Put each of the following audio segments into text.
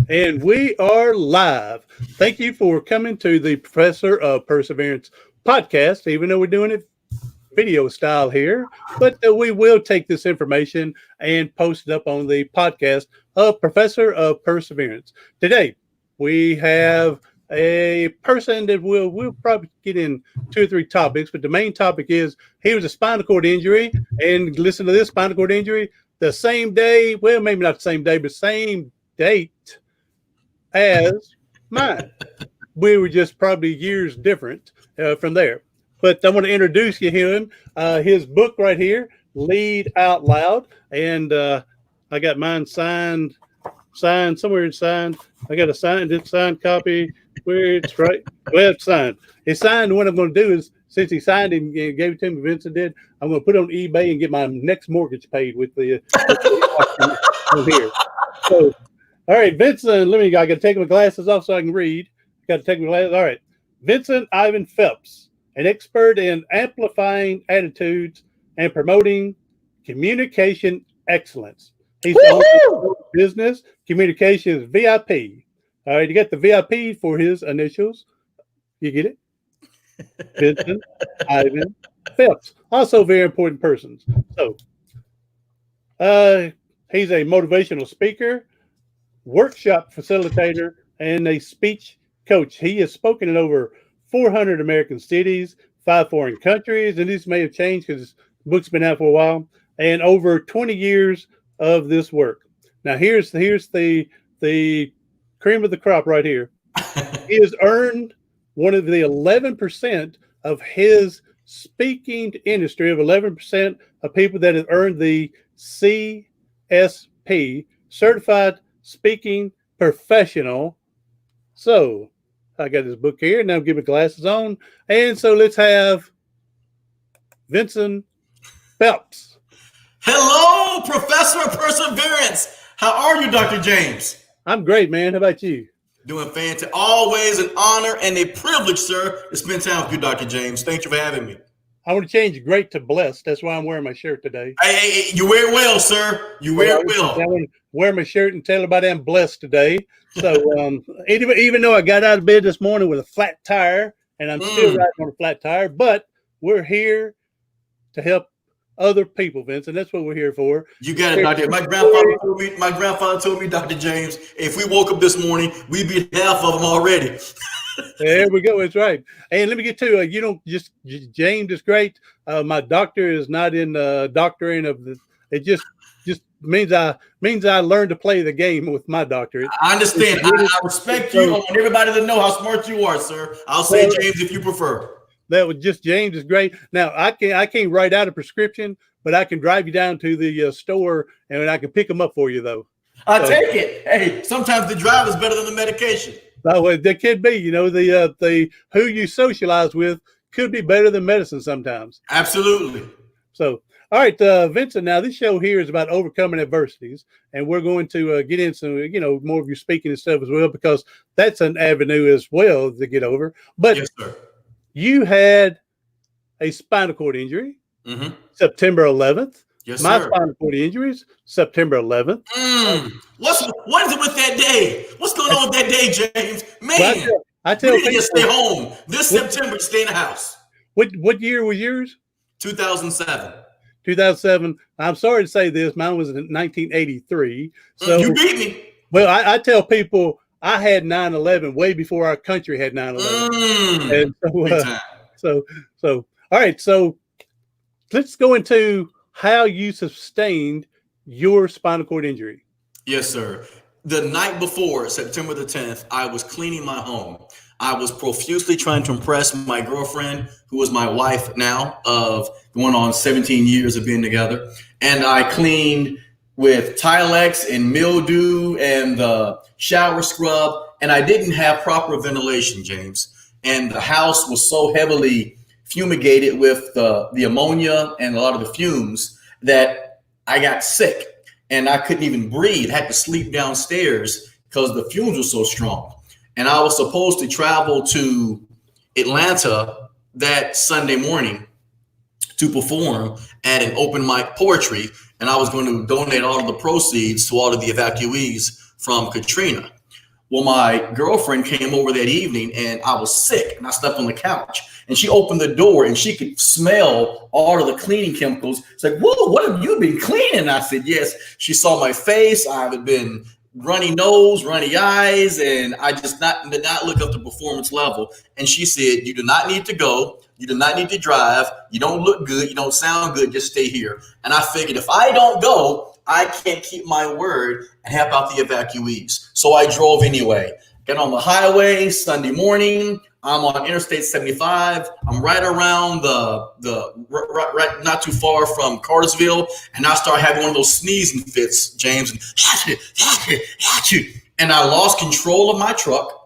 And we are live. Thank you for coming to the Professor of Perseverance podcast, even though we're doing it video style here. But we will take this information and post it up on the podcast of Professor of Perseverance. Today, we have a person that we'll probably get in 2 or 3 topics, but the main topic is he was a spinal cord injury, and listen to this spinal cord injury the same day, well, maybe not the same day, but same date as mine. We were just probably years different from there. But I want to introduce you him, his book right here, Lead Out Loud, and I got mine signed somewhere. Signed. I got a signed copy where it's right. Well, it's signed. It's signed. What I'm going to do is, since he signed it and gave it to me, Vincent did, I'm going to put it on eBay and get my next mortgage paid with the here. So. All right, Vincent, I got to take my glasses off so I can read. Got to take my glasses. All right. Vincent Ivan Phipps, an expert in amplifying attitudes and promoting communication excellence. He's on business communications VIP. All right, you got the VIP for his initials. You get it? Vincent Ivan Phipps. Also very important persons. So he's a motivational speaker, workshop facilitator, and a speech coach. He has spoken in over 400 American cities, 5 foreign countries, and this may have changed because his book's been out for a while, and over 20 years of this work. Now, here's the cream of the crop right here. He has earned one of the 11% of his speaking industry, of 11% of people that have earned the CSP, Certified Speaking Professional. So I got this book here. Now give my glasses on. And so let's have Vincent Phipps. Hello, Professor of Perseverance. How are you, Dr. James? I'm great, man. How about you? Doing fantastic. Always an honor and a privilege, sir, to spend time with you, Dr. James. Thank you for having me. I want to change great to blessed. That's why I'm wearing my shirt today. Hey, you wear it well, sir. You wear it well. I want to wear my shirt and tell everybody I'm blessed today. So even though I got out of bed this morning with a flat tire, and I'm still riding on a flat tire, but we're here to help other people, Vince, and that's what we're here for. You got it, Doctor. My grandfather told me, Dr. James, if we woke up this morning, we'd be half of them already. There we go. That's right. And let me get to James is great. My doctor is not in doctoring of the. It just means I learned to play the game with my doctorate. I understand. I respect you. I want everybody to know how smart you are, sir. I'll say James if you prefer. That was just James is great. Now I can't write out a prescription, but I can drive you down to the store and I can pick them up for you though. Take it. Hey, sometimes the drive is better than the medication. Oh, that could be. The who you socialize with could be better than medicine sometimes. Absolutely. So, all right, Vincent. Now this show here is about overcoming adversities, and we're going to get into more of your speaking and stuff as well, because that's an avenue as well to get over. But yes, sir. You had a spinal cord injury, September 11th. Yes, My sir. spinal cord injuries, September 11th. What is it with that day? What's going on with that day, James? Man, I tell people, just stay home. This September, stay in the house. What year was yours? 2007. 2007. I'm sorry to say this. Mine was in 1983. So you beat me. Well, I tell people I had 9/11 way before our country had 9/11. And so all right. So let's go into how you sustained your spinal cord injury. Yes, sir. The night before, September the 10th, I was cleaning my home. I was profusely trying to impress my girlfriend, who was my wife now, of going on 17 years of being together. And I cleaned with Tilex and mildew and the shower scrub, and I didn't have proper ventilation, James. And the house was so heavily fumigated with the ammonia and a lot of the fumes that I got sick and I couldn't even breathe. I had to sleep downstairs because the fumes were so strong. And I was supposed to travel to Atlanta that Sunday morning to perform at an open mic poetry. And I was going to donate all of the proceeds to all of the evacuees from Katrina. Well, my girlfriend came over that evening and I was sick and I slept on the couch. And she opened the door and she could smell all of the cleaning chemicals. It's like, whoa, what have you been cleaning? I said, yes. She saw my face. I had been runny nose, runny eyes, and I just did not look up the performance level. And she said, you do not need to go. You do not need to drive. You don't look good. You don't sound good. Just stay here. And I figured if I don't go, I can't keep my word and help out the evacuees. So I drove anyway. Get on the highway Sunday morning. I'm on Interstate 75. I'm right around right not too far from Cartersville, and I start having one of those sneezing fits, James, and I lost control of my truck.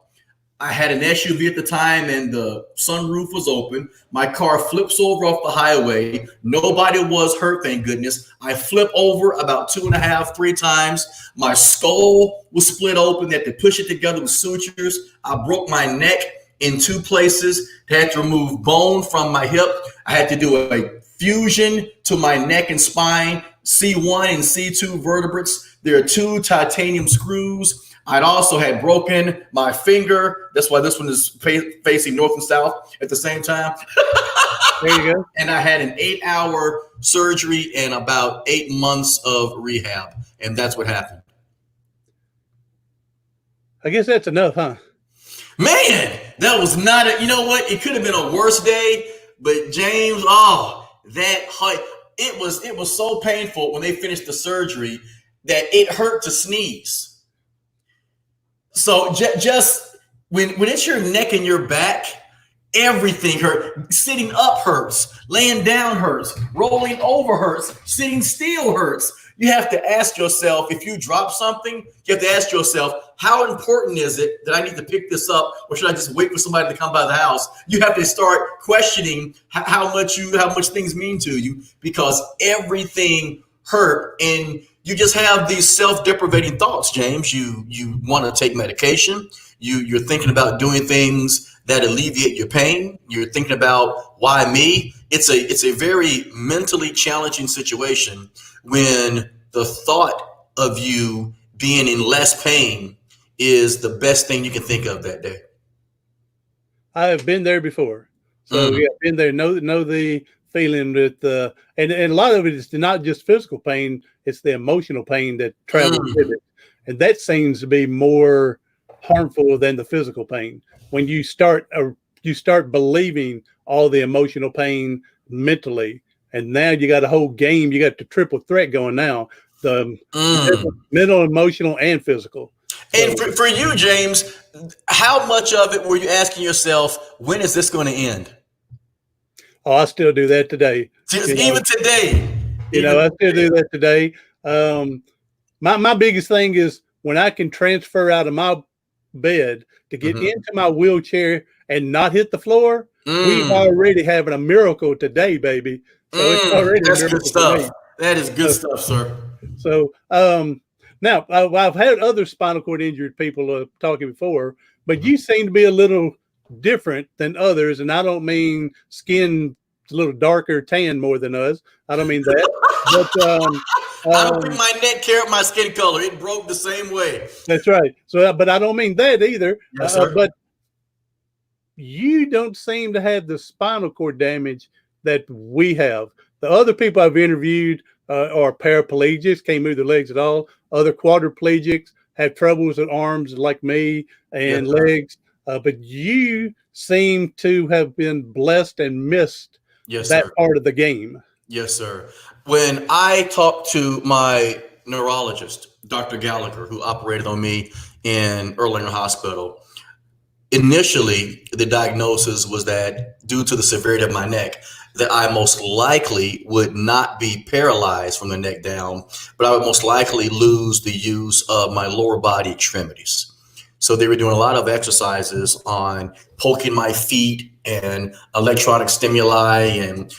I had an SUV at the time, and the sunroof was open. My car flips over off the highway. Nobody was hurt, thank goodness. I flip over about 2.5, 3 times. My skull was split open. They had to push it together with sutures. I broke my neck in 2 places. They had to remove bone from my hip. I had to do a fusion to my neck and spine, C1 and C2 vertebrates. There are 2 titanium screws. I'd also had broken my finger. That's why this one is facing north and south at the same time. There you go. And I had an 8-hour surgery and about 8 months of rehab. And that's what happened. I guess that's enough, huh? Man, that was not you know what? It could have been a worse day, but James, it was so painful when they finished the surgery that it hurt to sneeze. So just when it's your neck and your back, everything hurt. Sitting up hurts, laying down hurts, rolling over hurts, sitting still hurts. You have to ask yourself, if you drop something, you have to ask yourself, how important is it that I need to pick this up, or should I just wait for somebody to come by the house? You have to start questioning how much things mean to you, because everything hurt, and you just have these self-deprivating thoughts, James. You want to take medication. You're thinking about doing things that alleviate your pain. You're thinking about, why me? It's a very mentally challenging situation when the thought of you being in less pain is the best thing you can think of that day. I have been there before. So yeah, been there, know the feeling that and a lot of it is not just physical pain, it's the emotional pain that travels with it. And that seems to be more harmful than the physical pain. When you start believing all the emotional pain mentally, and now you got a whole game, you got the triple threat going now, the mental, emotional, and physical. And for you, James, how much of it were you asking yourself, when is this going to end? Oh, I still do that today. Even today. I still do that today. My biggest thing is when I can transfer out of my bed to get into my wheelchair and not hit the floor, we already having a miracle today, baby. So it's already that's good stuff. That is good stuff, sir. So now I've had other spinal cord injured people talking before, but you seem to be a little different than others, and I don't mean skin a little darker tan more than us. I don't mean that. But I don't think my neck cared my skin color. It broke the same way. That's right. So, but I don't mean that either. Yes, sir. But you don't seem to have the spinal cord damage that we have. The other people I've interviewed are paraplegics, can't move their legs at all. Other quadriplegics have troubles with arms like me and legs. But you seem to have been blessed and missed that part of the game. Yes, sir. When I talked to my neurologist, Dr. Gallagher, who operated on me in Erlanger Hospital, initially the diagnosis was that due to the severity of my neck, that I most likely would not be paralyzed from the neck down, but I would most likely lose the use of my lower body extremities. So they were doing a lot of exercises on poking my feet and electronic stimuli and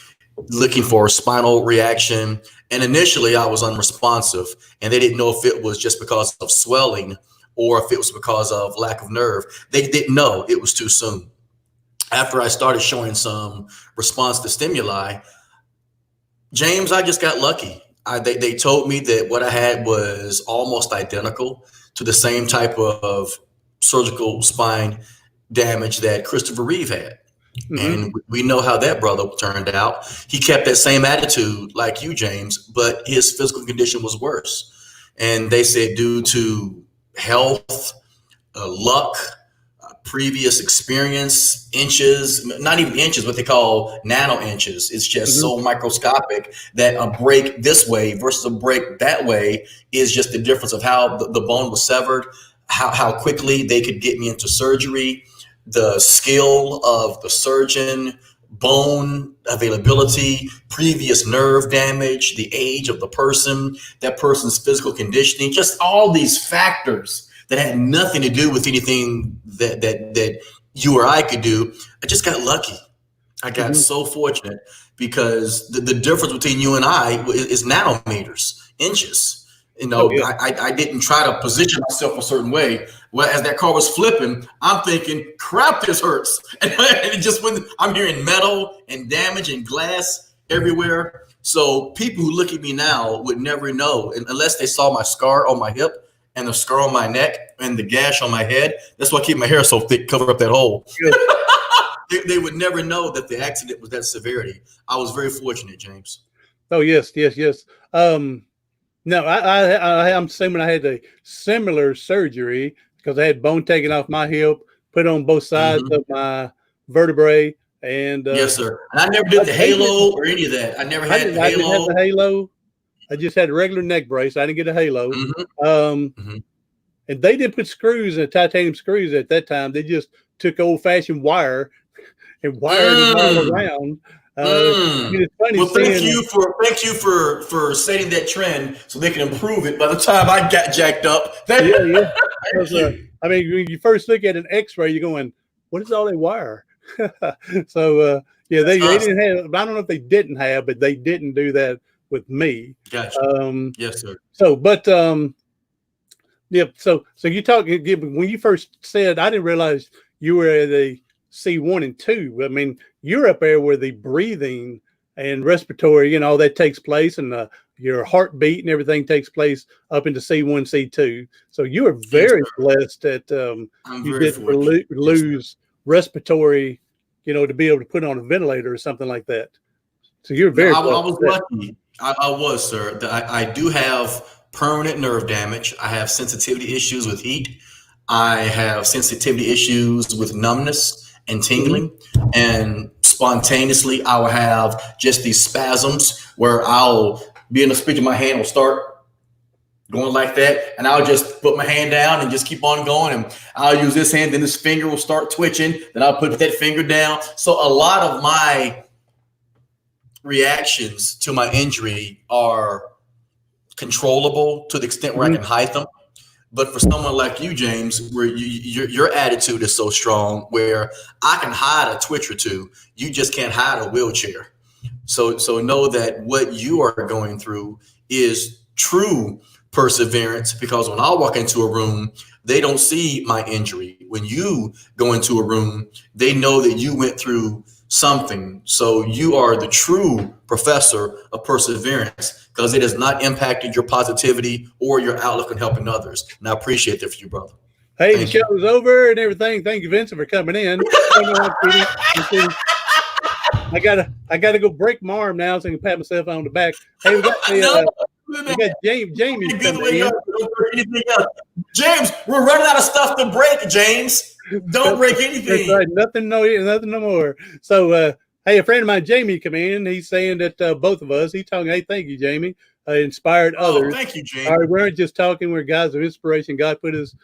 looking for a spinal reaction. And initially I was unresponsive, and they didn't know if it was just because of swelling or if it was because of lack of nerve. They didn't know. It was too soon. After I started showing some response to stimuli, James, I just got lucky. They told me that what I had was almost identical to the same type of surgical spine damage that Christopher Reeve had. And we know how that brother turned out. He kept that same attitude like you, James, but his physical condition was worse. And they said due to health, luck, previous experience, inches, not even inches, what they call nano inches. It's just so microscopic that a break this way versus a break that way is just the difference of how the bone was severed, how quickly they could get me into surgery, the skill of the surgeon, bone availability, previous nerve damage, the age of the person, that person's physical conditioning, just all these factors that had nothing to do with anything that you or I could do. I just got lucky. I got so fortunate because the difference between you and I is nanometers, inches. You know, I didn't try to position myself a certain way. Well, as that car was flipping, I'm thinking, crap, this hurts. And it just when I'm hearing metal and damage and glass everywhere. So people who look at me now would never know unless they saw my scar on my hip and the scar on my neck and the gash on my head. That's why I keep my hair so thick, cover up that hole. They would never know that the accident was that severity. I was very fortunate, James. Oh, yes. No, I'm assuming I had a similar surgery because I had bone taken off my hip, put on both sides of my vertebrae. And yes, sir. And I never did the halo or any of that. I never had the halo. I didn't have the halo. I just had a regular neck brace. I didn't get a halo. And they didn't put screws and titanium screws at that time. They just took old-fashioned wire and wired it all around. It's funny. Well, thank you for setting that trend so they can improve it. By the time I got jacked up, I mean, when you first look at an X-ray, you're going, "What is all that wire?" So they didn't have. I don't know if they didn't have, but they didn't do that with me. Gotcha. Yes, sir. So, but So you talk when you first said, I didn't realize you were at a C1 and 2. I mean, you're up there where the breathing and respiratory, all that takes place, and your heartbeat and everything takes place up into C1, C2. So you are very blessed that you didn't lose respiratory, to be able to put on a ventilator or something like that. So you're very blessed. I was lucky. I was, sir. I do have permanent nerve damage. I have sensitivity issues with heat. I have sensitivity issues with numbness and tingling, and spontaneously I will have just these spasms where I'll be in the speech and my hand will start going like that, and I'll just put my hand down and just keep on going, and I'll use this hand, then this finger will start twitching, then I'll put that finger down. So a lot of my reactions to my injury are controllable to the extent where I can hide them. But for someone like you, James, where your attitude is so strong, where I can hide a twitch or two, you just can't hide a wheelchair. So know that what you are going through is true perseverance, because when I walk into a room, they don't see my injury. When you go into a room, they know that you went through something. So you are the true professor of perseverance, because it has not impacted your positivity or your outlook on helping others. And I appreciate that for you, brother. Hey, the show's over and everything. Thank you, Vincent, for coming in. I gotta go break my arm now so I can pat myself on the back. Hey, we got Jamie coming in. James, we're running out of stuff to break, James. Don't break anything. That's right. Nothing no more. So, hey, a friend of mine, Jamie, come in. He's saying that both of us, he's talking, hey, thank you, Jamie, inspired others. Thank you, Jamie. All right, we aren't just talking. We're guys of inspiration. God put his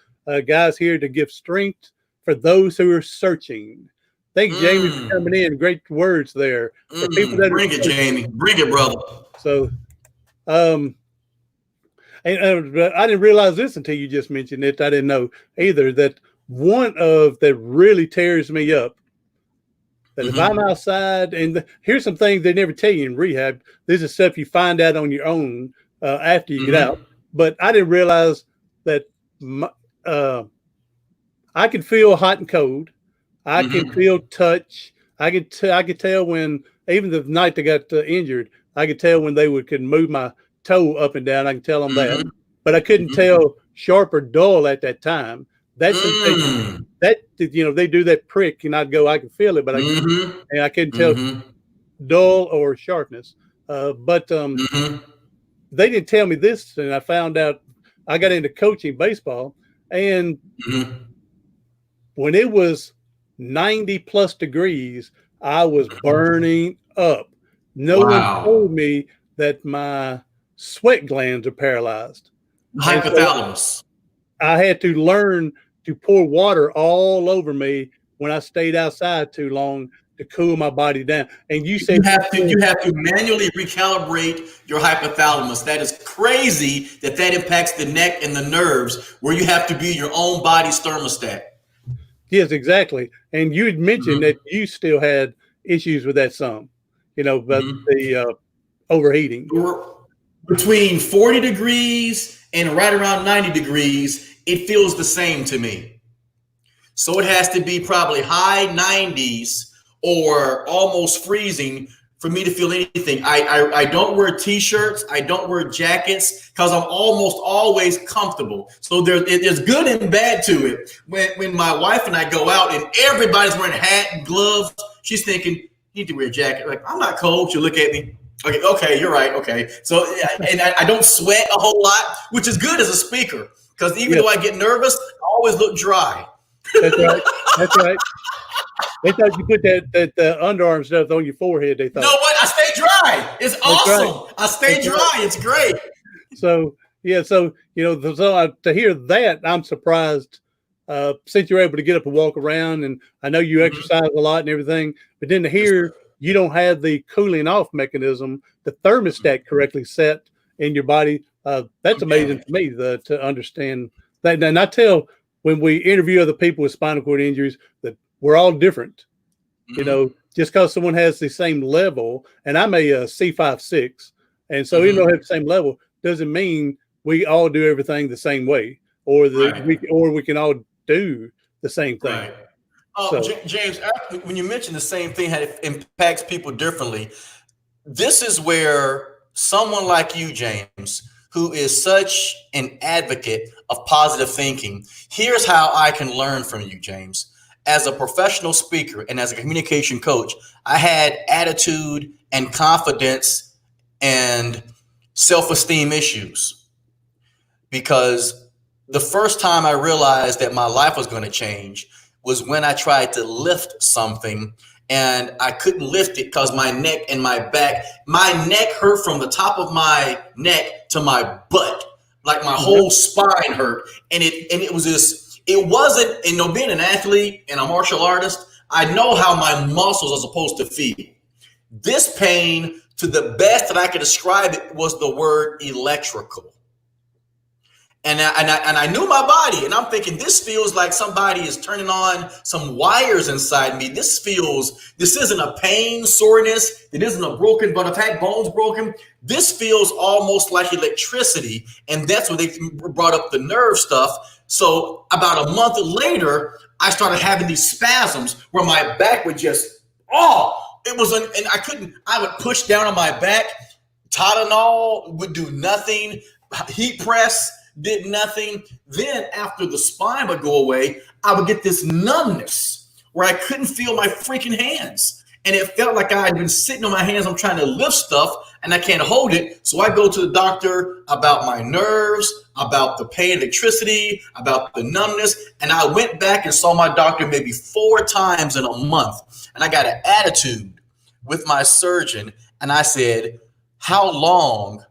guys here to give strength for those who are searching. Thank you, Jamie, for coming in. Great words there. For people that bring it, Jamie. Bring it, brother. So, and I didn't realize this until you just mentioned it. I didn't know either that one of that really tears me up, that if I'm outside, and here's some things they never tell you in rehab. This is stuff you find out on your own after you get out. But I didn't realize that I can feel hot and cold. I can feel touch. I could tell when, even the night they got injured, I could tell when they could move my toe up and down. I can tell them that, but I couldn't tell sharp or dull at that time. That sensation, that they do that prick, and I can feel it, but I can tell dull or sharpness. But they didn't tell me this, and I found out. I got into coaching baseball, and when it was 90 plus degrees, I was burning up. No one told me that my sweat glands are paralyzed. Hypothalamus. So I had to learn to pour water all over me when I stayed outside too long to cool my body down. And you said you have to manually recalibrate your hypothalamus. That is crazy that impacts the neck and the nerves, where you have to be your own body's thermostat. Yes, exactly. And you had mentioned that you still had issues with that some, but the overheating. Between 40 degrees and right around 90 degrees, it feels the same to me. So it has to be probably high 90s or almost freezing for me to feel anything. I don't wear t-shirts. I don't wear jackets because I'm almost always comfortable. So there's good and bad to it. When my wife and I go out and everybody's wearing a hat and gloves, she's thinking, you need to wear a jacket. Like, I'm not cold. She'll look at me. Okay, you're right. Okay. So, and I don't sweat a whole lot, which is good as a speaker, because even though I get nervous, I always look dry. That's right. That's right. They thought you put that underarm stuff on your forehead. They thought. No, what? I stay dry. It's awesome. Right. I stay dry. Right. It's great. So to hear that, I'm surprised. Since you're able to get up and walk around, and I know you exercise a lot and everything, but then to hear you don't have the cooling off mechanism, the thermostat correctly set in your body, that's amazing to me to understand that. And I tell when we interview other people with spinal cord injuries that we're all different. Just because someone has the same level, and I'm a C5-6, and so even though I have the same level, doesn't mean we all do everything the same way, or we can all do the same thing. Right. James, when you mentioned the same thing, how it impacts people differently, this is where someone like you, James, who is such an advocate of positive thinking, here's how I can learn from you, James. As a professional speaker and as a communication coach, I had attitude and confidence and self-esteem issues, because the first time I realized that my life was going to change was when I tried to lift something and I couldn't lift it because my neck and my neck hurt from the top of my neck to my butt. Like my whole spine hurt. And it was this, it wasn't, being an athlete and a martial artist, I know how my muscles are supposed to feel. This pain, to the best that I could describe it, was the word electrical. And I knew my body, and I'm thinking, this feels like somebody is turning on some wires inside me. This isn't a pain, soreness. It isn't a broken, but I've had bones broken. This feels almost like electricity. And that's when they brought up the nerve stuff. So about a month later, I started having these spasms where my back would just, and I would push down on my back. Tylenol would do nothing. Heat press did nothing. Then after the spine would go away, I would get this numbness where I couldn't feel my freaking hands. And it felt like I had been sitting on my hands. I'm trying to lift stuff and I can't hold it. So I go to the doctor about my nerves, about the pain, electricity, about the numbness. And I went back and saw my doctor maybe 4 times in a month. And I got an attitude with my surgeon. And I said, how long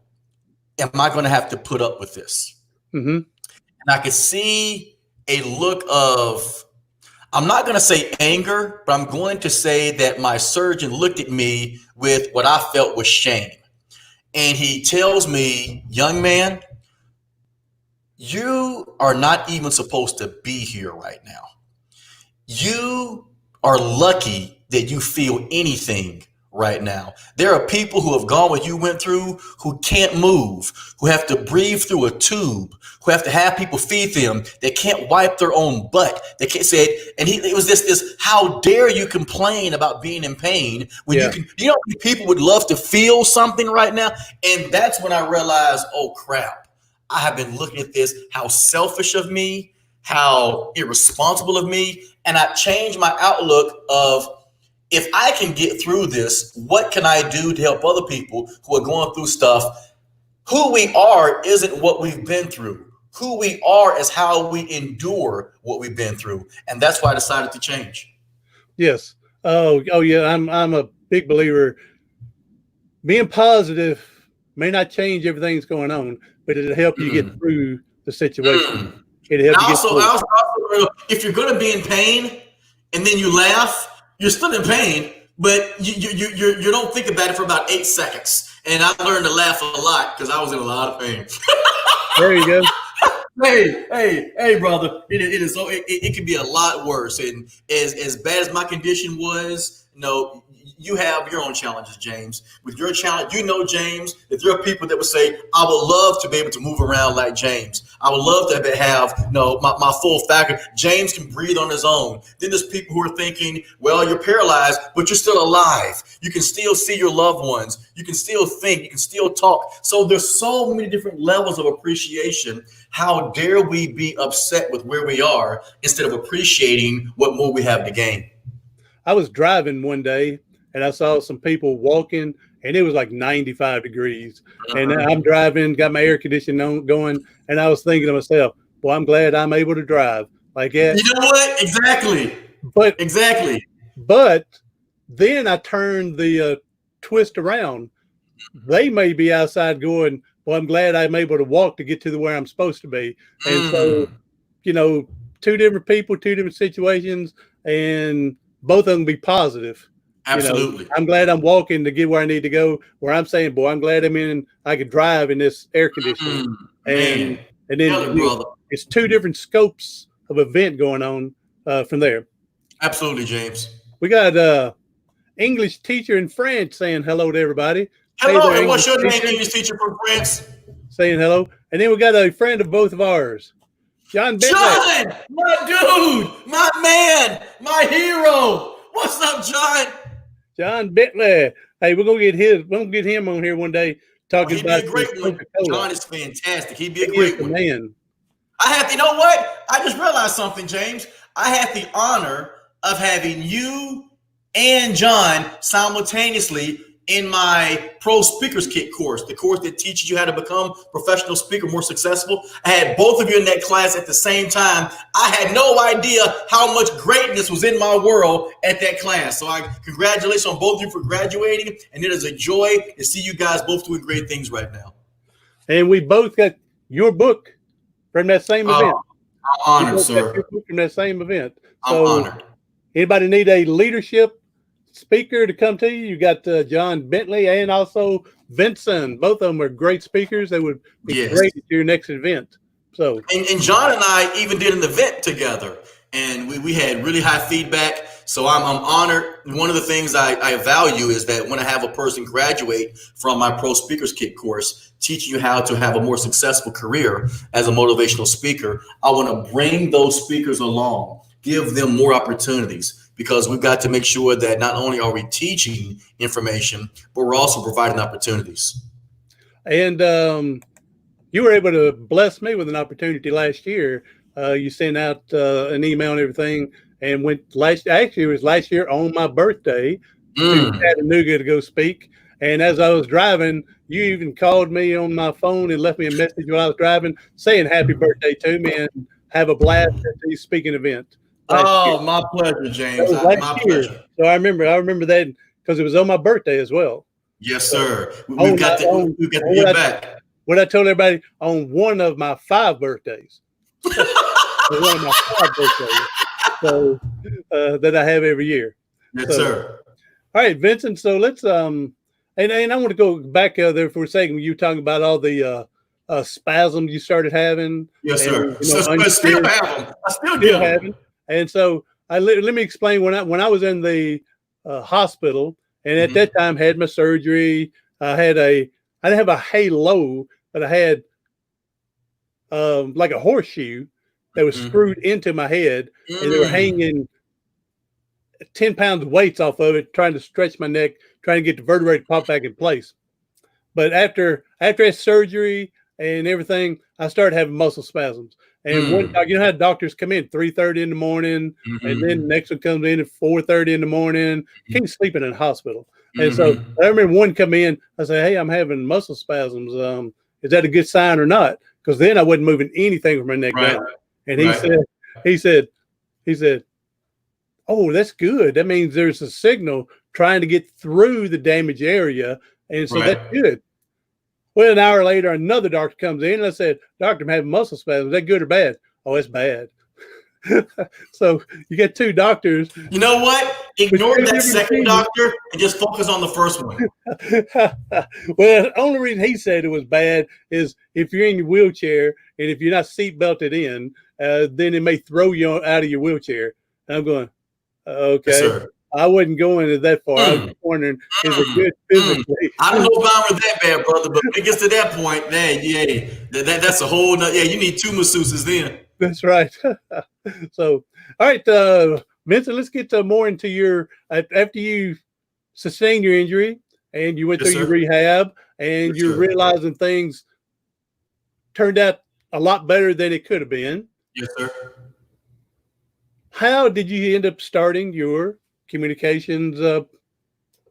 am I going to have to put up with this? Mm-hmm. And I could see a look of, I'm not going to say anger, but I'm going to say that my surgeon looked at me with what I felt was shame. And he tells me, young man, you are not even supposed to be here right now. You are lucky that you feel anything right now. There are people who have gone what you went through, who can't move, who have to breathe through a tube, who have to have people feed them. They can't wipe their own butt. They can't say it. And it was this, how dare you complain about being in pain when people would love to feel something right now. And that's when I realized, oh crap, I have been looking at this, how selfish of me, how irresponsible of me. And I've changed my outlook of, if I can get through this, what can I do to help other people who are going through stuff? Who we are isn't what we've been through. Who we are is how we endure what we've been through. And that's why I decided to change. Yes. Oh yeah. I'm a big believer. Being positive may not change everything that's going on, but it'll help you get through the situation. It'll help you get through. Also, if you're going to be in pain and then you laugh, you're still in pain, but you don't think about it for about 8 seconds. And I learned to laugh a lot because I was in a lot of pain. There you go. Hey, brother! It can be a lot worse. And as bad as my condition was, you have your own challenges, James. With your challenge, James, that there are people that would say, I would love to be able to move around like James. I would love to have my full faculty. James can breathe on his own. Then there's people who are thinking, well, you're paralyzed, but you're still alive. You can still see your loved ones. You can still think. You can still talk. So there's so many different levels of appreciation. How dare we be upset with where we are instead of appreciating what more we have to gain? I was driving one day and I saw some people walking, and it was like 95 degrees. And I'm driving, got my air conditioning going, and I was thinking to myself, well, I'm glad I'm able to drive like that. You know what? Exactly. But then I turned the twist around. They may be outside going, well, I'm glad I'm able to walk to get to where I'm supposed to be. And so, two different people, two different situations, and both of them be positive. Absolutely. I'm glad I'm walking to get where I need to go. Where I'm saying, boy, I'm glad I could drive in this air conditioning. And then it's two different scopes of event going on from there. Absolutely, James. We got English teacher in France saying hello to everybody. Hello, and what's your name, English teacher from France? Saying hello. And then we got a friend of both of ours, John Bentley. John, my dude, my man, my hero. What's up, John? John Bentley. Hey, we're gonna get him on here one day talking about Coca-Cola. John is fantastic. He'd be a great one. Man. You know what? I just realized something, James. I had the honor of having you and John simultaneously in my Pro Speakers Kit course, the course that teaches you how to become a professional speaker more successful. I had both of you in that class at the same time. I had no idea how much greatness was in my world at that class. So congratulations on both of you for graduating. And it is a joy to see you guys both doing great things right now. And we both got your book from that same event. I'm honored, sir. Your book from that same event. I'm honored. Anybody need a leadership speaker to come to you? You got John Bentley and also Vincent. Both of them are great speakers. They would be great at your next event. So, and John and I even did an event together, and we had really high feedback. So I'm honored. One of the things I value is that when I have a person graduate from my Pro Speakers Kit course, teaching you how to have a more successful career as a motivational speaker, I want to bring those speakers along, give them more opportunities. Because we've got to make sure that not only are we teaching information, but we're also providing opportunities. And you were able to bless me with an opportunity last year. You sent out an email and everything, and it was last year on my birthday to Chattanooga to go speak. And as I was driving, you even called me on my phone and left me a message while I was driving saying happy birthday to me and have a blast at the speaking event. My pleasure, James. My pleasure. So I remember that because it was on my birthday as well. Yes, sir. We've got to get back. What I told everybody on one of my 5 birthdays. One of my 5 birthdays. So that I have every year. Yes, sir. All right, Vincent. So let's and I want to go back there for a second. You were talking about all the spasms you started having. Yes, sir. I still have them. I still have them. And so let me explain when I was in the hospital and at that time had my surgery. I didn't have a halo, but I had like a horseshoe that was screwed into my head, and they were hanging 10 pounds of weights off of it, trying to stretch my neck, trying to get the vertebrae to pop back in place. But after that surgery and everything, I started having muscle spasms. And one, you know how doctors come in 3:30 in the morning, and then next one comes in at 4:30 in the morning. Can't sleep in a hospital. And so I remember one come in. I said, "Hey, I'm having muscle spasms. Is that a good sign or not?" Because then I wasn't moving anything from my neck down. And he said, "Oh, that's good. That means there's a signal trying to get through the damaged area, and so that's good." Well, an hour later, another doctor comes in, and I said, "Doctor, I'm having muscle spasms. Is that good or bad?" "Oh, it's bad." So you get two doctors. You know what? Ignore that second doctor and just focus on the first one. Well, the only reason he said it was bad is if you're in your wheelchair and if you're not seat belted in, then it may throw you out of your wheelchair. And I'm going, okay. Yes, I wasn't going that far. I was wondering, is it good physically? I don't know if I was that bad, brother, but when it gets to that point, that's a whole nother. Yeah, you need two masseuses then. That's right. So, all right, Vincent, let's get more into your, after you sustained your injury and you went through your rehab and you're realizing things turned out a lot better than it could have been. Yes, sir. How did you end up starting your communications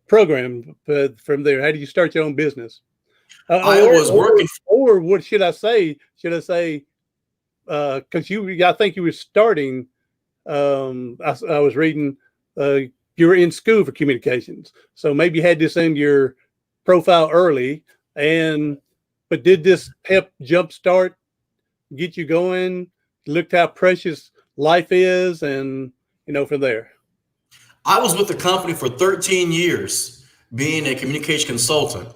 program from there? How did you start your own business? I was working. Or what should I say? Should I say, because I think you were starting, I was reading, you were in school for communications. So maybe you had this in your profile early, but did this help jumpstart, get you going, looked how precious life is, and, from there? I was with the company for 13 years, being a communication consultant.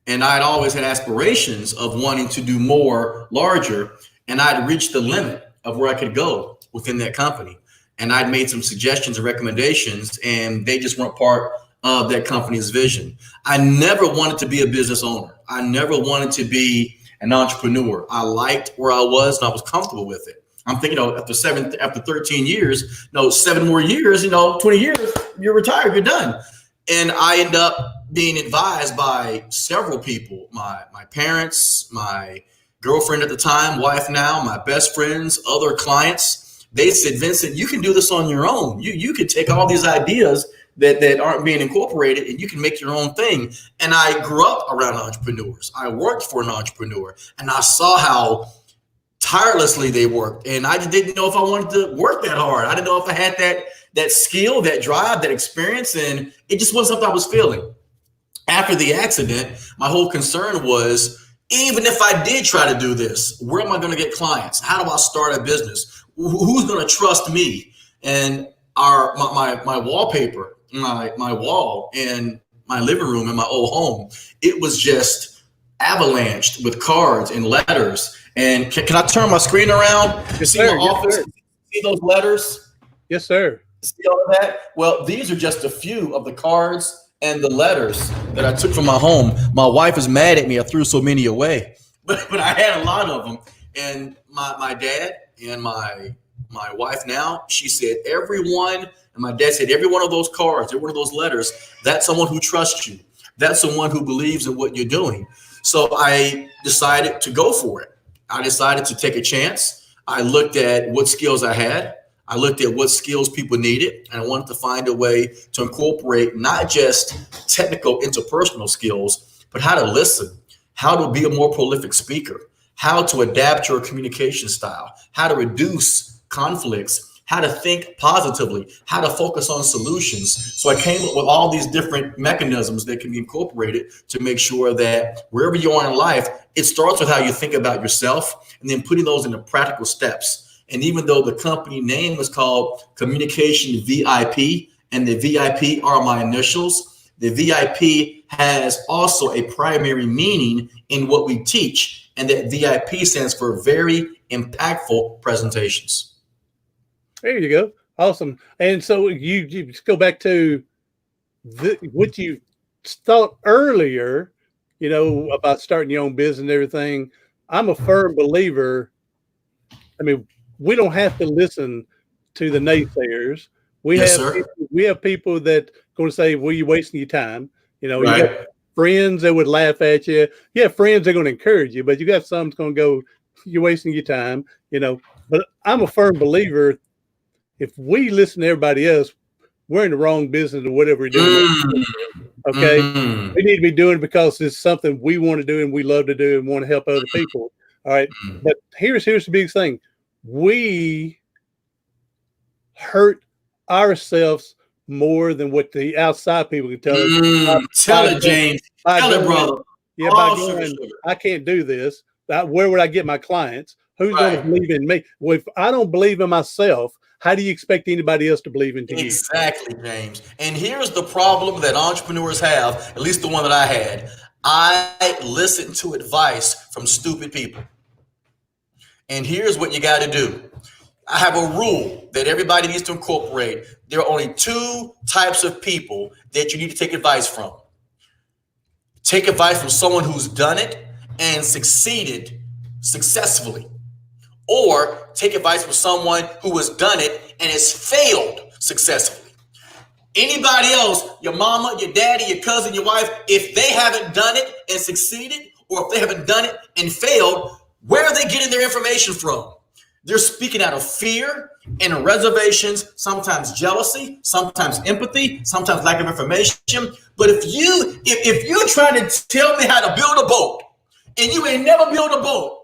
And I'd always had aspirations of wanting to do more, larger, and I'd reached the limit of where I could go within that company. And I'd made some suggestions and recommendations, and they just weren't part of that company's vision. I never wanted to be a business owner. I never wanted to be an entrepreneur. I liked where I was, and I was comfortable with it. I'm thinking, after 13 years, 7 more years, 20 years, you're retired, you're done. And I end up being advised by several people, my parents, my girlfriend at the time, wife now, my best friends, other clients. They said, "Vincent, you can do this on your own. You can take all these ideas that aren't being incorporated and you can make your own thing." And I grew up around entrepreneurs. I worked for an entrepreneur, and I saw how tirelessly they worked. And I just didn't know if I wanted to work that hard. I didn't know if I had that skill, that drive, that experience, and it just wasn't something I was feeling. After the accident, my whole concern was, even if I did try to do this, where am I going to get clients? How do I start a business? Who's going to trust me? And my wallpaper, my wall in my living room in my old home, it was just avalanched with cards and letters. And can I turn my screen around? Yes, see sir. my office? Sir. See those letters? Yes, sir. See all of that? Well, these are just a few of the cards and the letters that I took from my home. My wife is mad at me. I threw so many away, but I had a lot of them. And my dad and my wife now, she said, and my dad said, every one of those cards, every one of those letters, that's someone who trusts you. That's someone who believes in what you're doing. So I decided to go for it. I decided to take a chance. I looked at what skills I had. I looked at what skills people needed, and I wanted to find a way to incorporate not just technical interpersonal skills, but how to listen, how to be a more prolific speaker, how to adapt your communication style, how to reduce conflicts, how to think positively, how to focus on solutions. So I came up with all these different mechanisms that can be incorporated to make sure that wherever you are in life, it starts with how you think about yourself and then putting those into practical steps. And even though the company name is called Communication VIP, and the VIP are my initials, the VIP has also a primary meaning in what we teach. And that VIP stands for very impactful presentations. There you go. Awesome. And so you just go back to what you thought earlier, about starting your own business and everything. I'm a firm believer. I mean, we don't have to listen to the naysayers. We have people that going to say, "Well, you're wasting your time." Right. friends that would laugh at you. You have friends that are going to encourage you, but you got some that's going to go, you're wasting your time, But I'm a firm believer, if we listen to everybody else, we're in the wrong business or whatever we're doing. Okay. We need to be doing it because it's something we want to do and we love to do and want to help other people. All right. But here's the biggest thing. We hurt ourselves more than what the outside people can tell us. Tell it, James. Tell it, brother. Yeah, by going, I can't do this. Where would I get my clients? Who's going to believe in me? Well, if I don't believe in myself, how do you expect anybody else to believe in you? Exactly, James. And here's the problem that entrepreneurs have, at least the one that I had. I listen to advice from stupid people. And here's what you got to do. I have a rule that everybody needs to incorporate. There are only two types of people that you need to take advice from. Take advice from someone who's done it and succeeded successfully. Or take advice from someone who has done it and has failed successfully. Anybody else, your mama, your daddy, your cousin, your wife, if they haven't done it and succeeded, or if they haven't done it and failed, where are they getting their information from? They're speaking out of fear and reservations, sometimes jealousy, sometimes empathy, sometimes lack of information. But if you're trying to tell me how to build a boat and you ain't never built a boat,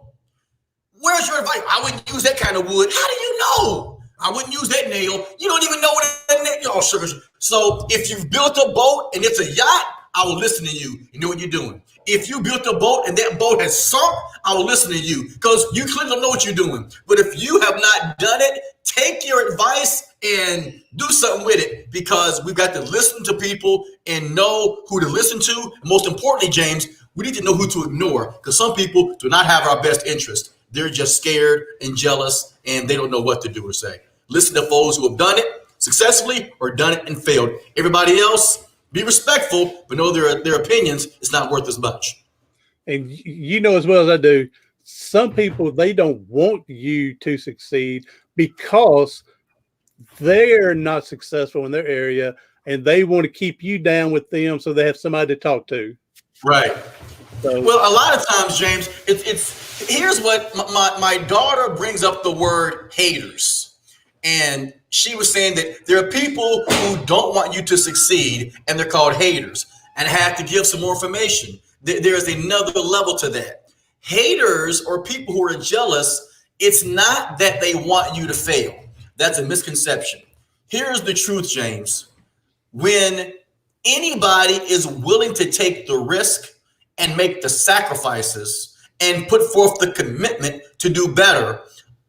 where's your advice? I wouldn't use that kind of wood. How do you know? I wouldn't use that nail. You don't even know what that nail. Oh, sugar. So if you've built a boat and it's a yacht, I will listen to you. You know what you're doing. If you built a boat and that boat has sunk, I will listen to you because you clearly don't know what you're doing. But if you have not done it, take your advice and do something with it, because we've got to listen to people and know who to listen to. And most importantly, James, we need to know who to ignore, because some people do not have our best interest. They're just scared and jealous and they don't know what to do or say. Listen to those who have done it successfully or done it and failed. Everybody else, be respectful, but know their opinions is not worth as much. And you know as well as I do, some people, they don't want you to succeed because they're not successful in their area and they want to keep you down with them so they have somebody to talk to. Right. So, well, a lot of times, James, it's here's what my daughter brings up the word haters. And she was saying that there are people who don't want you to succeed and they're called haters. And I have to give some more information. There's another level to that. Haters, or people who are jealous, it's not that they want you to fail. That's a misconception. Here's the truth, James. When anybody is willing to take the risk and make the sacrifices and put forth the commitment to do better,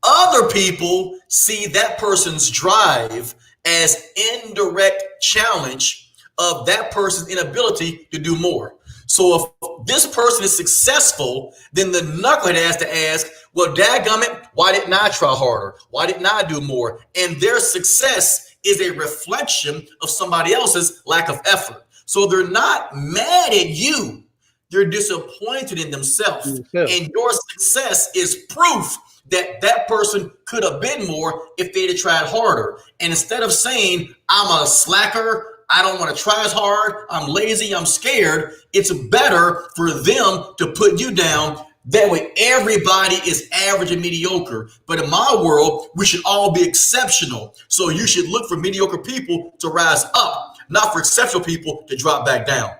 other people see that person's drive as indirect challenge of that person's inability to do more. So if this person is successful, then the knucklehead has to ask, well, dadgummit, why didn't I try harder? Why didn't I do more? And their success is a reflection of somebody else's lack of effort. So they're not mad at you. They're disappointed in themselves. Yeah. And your success is proof that that person could have been more if they'd have tried harder. And instead of saying, I'm a slacker, I don't want to try as hard, I'm lazy, I'm scared, it's better for them to put you down. That way everybody is average and mediocre. But in my world, we should all be exceptional. So you should look for mediocre people to rise up, not for exceptional people to drop back down.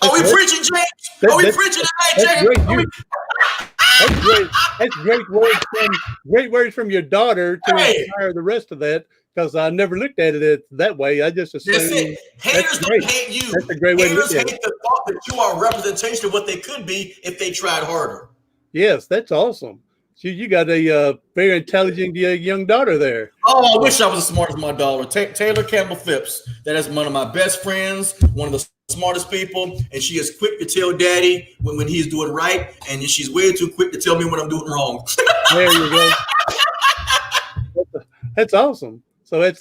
Are we preaching, James? Are we preaching tonight, James? That's great. That's great words from your daughter to inspire the rest of that. Because I never looked at it that way. I just assumed haters don't hate you. That's a great way to look at it. Haters hate the thought that you are a representation of what they could be if they tried harder. Yes, that's awesome. You got a very intelligent young daughter there. Oh, I wish I was as smart as my daughter. Taylor Campbell Phipps. That is one of my best friends, one of the smartest people, and she is quick to tell daddy when he's doing right, and she's way too quick to tell me when I'm doing wrong. There you go. That's awesome. So that's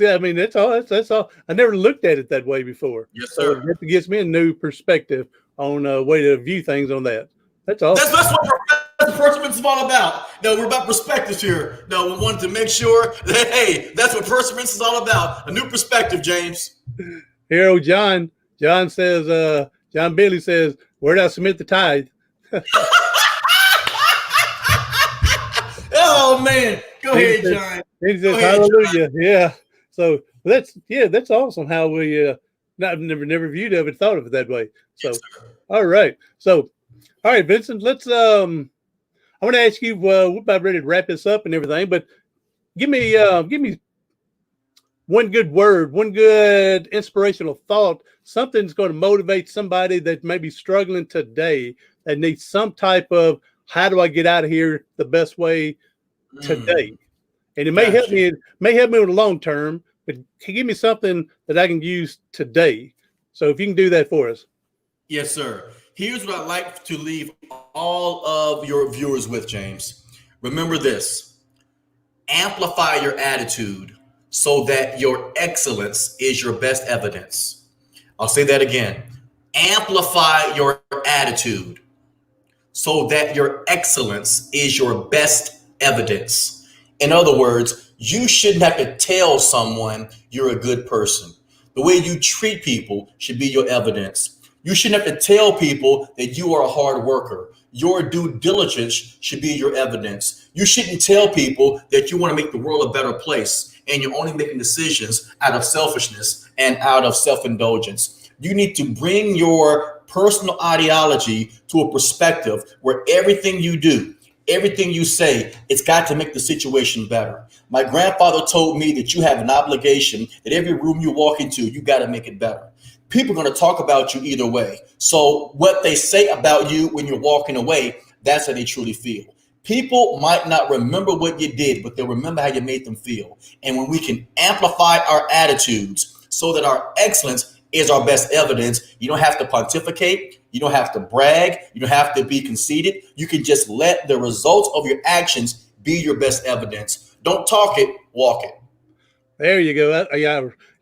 all. I never looked at it that way before. Yes, sir. So it gives me a new perspective on a way to view things on that. That's awesome. That's what perseverance is all about. No, we're about perspectives here. No, we wanted to make sure that, hey, that's what perseverance is all about. A new perspective, James. Here, John says, John Bentley says, "Where did I submit the tithe?" Oh man, go ahead, John. He says, "Hallelujah." John. Yeah. So that's awesome how we I've never viewed of it, thought of it that way. So, yes, all right. So, all right, Vincent. Let's I want to ask you. We're about ready to wrap this up and everything, but give me one good word, one good inspirational thought, something that's going to motivate somebody that may be struggling today that needs some type of how do I get out of here the best way today? And it may help me. It may help me in the long term, but can you give me something that I can use today? So if you can do that for us. Yes, sir. Here's what I'd like to leave all of your viewers with, James. Remember this: amplify your attitude so that your excellence is your best evidence. I'll say that again. Amplify your attitude so that your excellence is your best evidence. In other words, you shouldn't have to tell someone you're a good person. The way you treat people should be your evidence. You shouldn't have to tell people that you are a hard worker. Your due diligence should be your evidence. You shouldn't tell people that you want to make the world a better place and you're only making decisions out of selfishness and out of self-indulgence. You need to bring your personal ideology to a perspective where everything you do, everything you say, it's got to make the situation better. My grandfather told me that you have an obligation that every room you walk into, you got to make it better. People are going to talk about you either way. So what they say about you when you're walking away, that's how they truly feel. People might not remember what you did, but they'll remember how you made them feel. And when we can amplify our attitudes so that our excellence is our best evidence, you don't have to pontificate. You don't have to brag. You don't have to be conceited. You can just let the results of your actions be your best evidence. Don't talk it, walk it. There you go.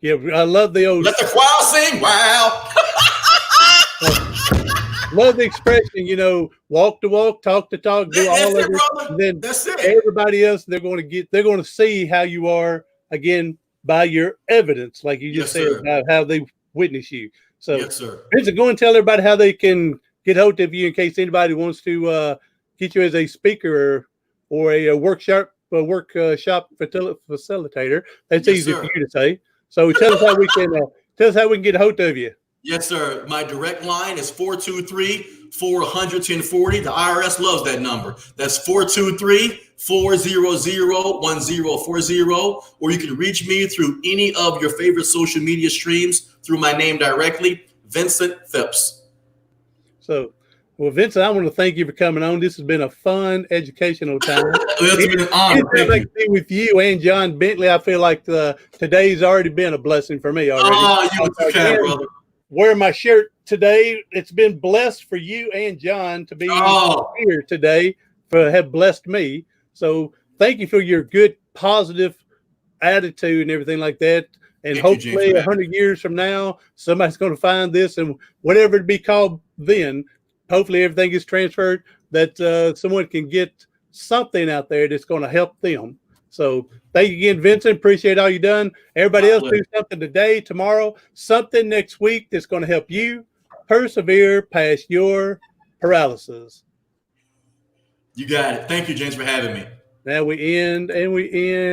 Yeah, I love the old. Let the choir sing. Wow. Love the expression, walk the walk, talk the talk, do all of it. And then that's it. Everybody else, they're going to see how you are again by your evidence, like you just said, about how they witness you. So, yes, sir. Vincent, go and tell everybody how they can get hold of you in case anybody wants to get you as a speaker or a workshop facilitator. That's easy for you to say. So tell us how we can get a hold of you. Yes, sir. My direct line is 423-400-1040. The IRS loves that number. That's 423-400-1040. Or you can reach me through any of your favorite social media streams through my name directly, Vincent Phipps. So, well, Vincent, I want to thank you for coming on. This has been a fun, educational time. It's been an honor. Anytime I can be with you and John Bentley, I feel like today's already been a blessing for me already. Oh, you can, brother. Wearing my shirt today. It's been blessed for you and John to be here today, have blessed me. So thank you for your good, positive attitude and everything like that. And hopefully 100 years from now, somebody's going to find this and whatever it be called then, hopefully everything is transferred, that someone can get something out there that's going to help them. So thank you again, Vincent. Appreciate all you done. Everybody else do something today, tomorrow, something next week that's going to help you persevere past your paralysis. You got it. Thank you, James, for having me. Now we end.